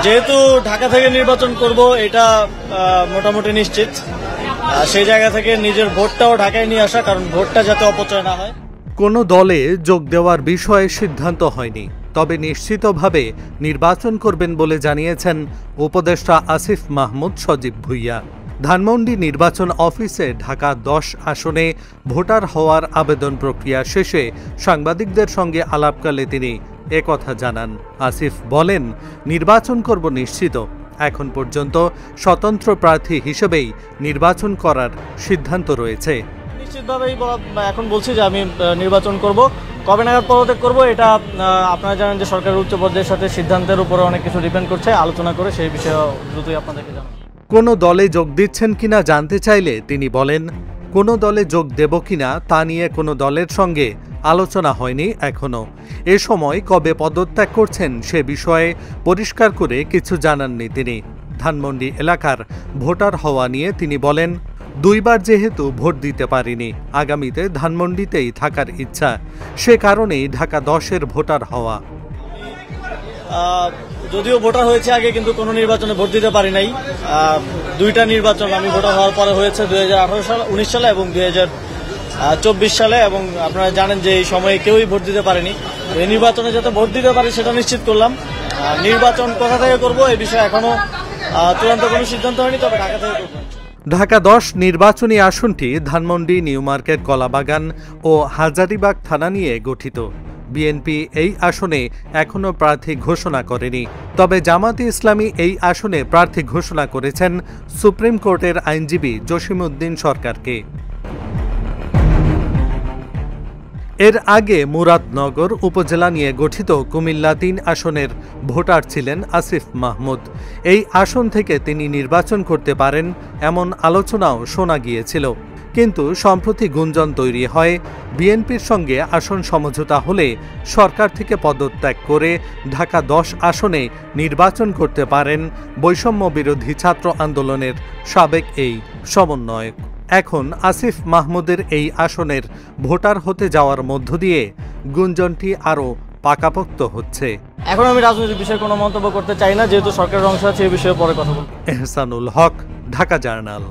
যেহেতু ঢাকা থেকে নির্বাচন করব এটা মোটামুটি নিশ্চিত। সেই জায়গা থেকে নিজের ভোটটাও ঢাকায় নিয়ে আসা, কারণ ভোটটা যাতে অপচয় না হয়। কোনো দলে যোগ দেওয়ার বিষয়ে সিদ্ধান্ত হয়নি, তবে নিশ্চিতভাবে নির্বাচন করবেন বলে জানিয়েছেন উপদেষ্টা আসিফ মাহমুদ সজীব ভুঁইয়া। ধানমন্ডি নির্বাচন অফিসে ঢাকা 10 আসনে ভোটার হওয়ার আবেদন প্রক্রিয়া শেষে সাংবাদিকদের সঙ্গে আলাপকালে তিনি একথা জানান। আসিফ বলেন, নির্বাচন করব নিশ্চিত। এখন পর্যন্ত স্বতন্ত্র প্রার্থী হিসেবেই নির্বাচন করার সিদ্ধান্ত রয়েছে। নিশ্চিতভাবেই এখন বলছি যে আমি নির্বাচন করব। কবে নাগাদ পদত্যাগ করব এটা আপনারা জানেন যে সরকারের উচ্চ পর্যায়ের সাথে সিদ্ধান্তের উপরে অনেক কিছু ডিপেন্ড করছে, আলোচনা করে সেই বিষয়ে দ্রুতই আপনাদেরকে জানাবো। কোনো দলে যোগ দিচ্ছেন কিনা জানতে চাইলে তিনি বলেন, কোনো দলে যোগ দেব কিনা তা নিয়ে কোনো দলের সঙ্গে আলোচনা হয়নি এখনো। এ সময় কবে পদত্যাগ করছেন সে বিষয়ে পরিষ্কার করে কিছু জানাননি তিনি। ধানমন্ডি এলাকার ভোটার হওয়া নিয়ে তিনি বলেন, 2 বার যেহেতু ভোট দিতে পারিনি, আগামীতে ধানমন্ডিতেই থাকার ইচ্ছা, সে কারণেই ঢাকা 10-এর ভোটার হওয়া। যদিও ভোটার হয়েছে আগে, কিন্তু কোনো নির্বাচনে ভোট দিতে পারি নাই। 2টা নির্বাচন আমি ভোটার হওয়ার পরে হয়েছে, 2018 সাল, 19 সালে এবং 2024 সালে, এবং আপনারা জানেন যে এই সময়ে কেউই ভোট দিতে পারেনি। এই নির্বাচনে যাতে ভোট দিতে পারি সেটা নিশ্চিত করলাম। নির্বাচন কোথা থেকে করব এই বিষয়ে এখনো চূড়ান্ত কোনো সিদ্ধান্ত হয়নি, তবে ঢাকা থেকে করব। ঢাকা 10 নির্বাচনী আসনটি ধানমন্ডি, নিউ মার্কেট, কলাবাগান ও হাজারীবাগ থানা নিয়ে গঠিত। বিএনপি এই আসনে এখনও প্রার্থী ঘোষণা করেনি, তবে জামাতে ইসলামী এই আসনে প্রার্থী ঘোষণা করেছেন সুপ্রিম কোর্টের আইনজীবী জসিমউদ্দিন সরকারকে। এর আগে মুরাদনগর উপজেলা নিয়ে গঠিত কুমিল্লা 3 আসনের ভোটার ছিলেন আসিফ মাহমুদ। এই আসন থেকে তিনি নির্বাচন করতে পারেন এমন আলোচনাও শোনা গিয়েছিল, কিন্তু সম্প্রতি গুঞ্জন তৈরি হয় বিএনপির সঙ্গে আসন সমঝোতা হলে সরকার থেকে পদত্যাগ করে ঢাকা 10 আসনে নির্বাচন করতে পারেন বৈষম্য বিরোধী ছাত্র আন্দোলনের সাবেক এই সমন্বয়ক। এখন আসিফ মাহমুদের এই আসনের ভোটার হতে যাওয়ার মধ্য দিয়ে গুঞ্জনটি আরও পাকাপোক্ত হচ্ছে। এখন আমি রাজনৈতিক বিষয়ে কোনো মন্তব্য করতে চাই না, যেহেতু সরকারের অংশ আছে, এই বিষয়ে পরে কথা বলবো। এহসানুল হক, ঢাকা জার্নাল।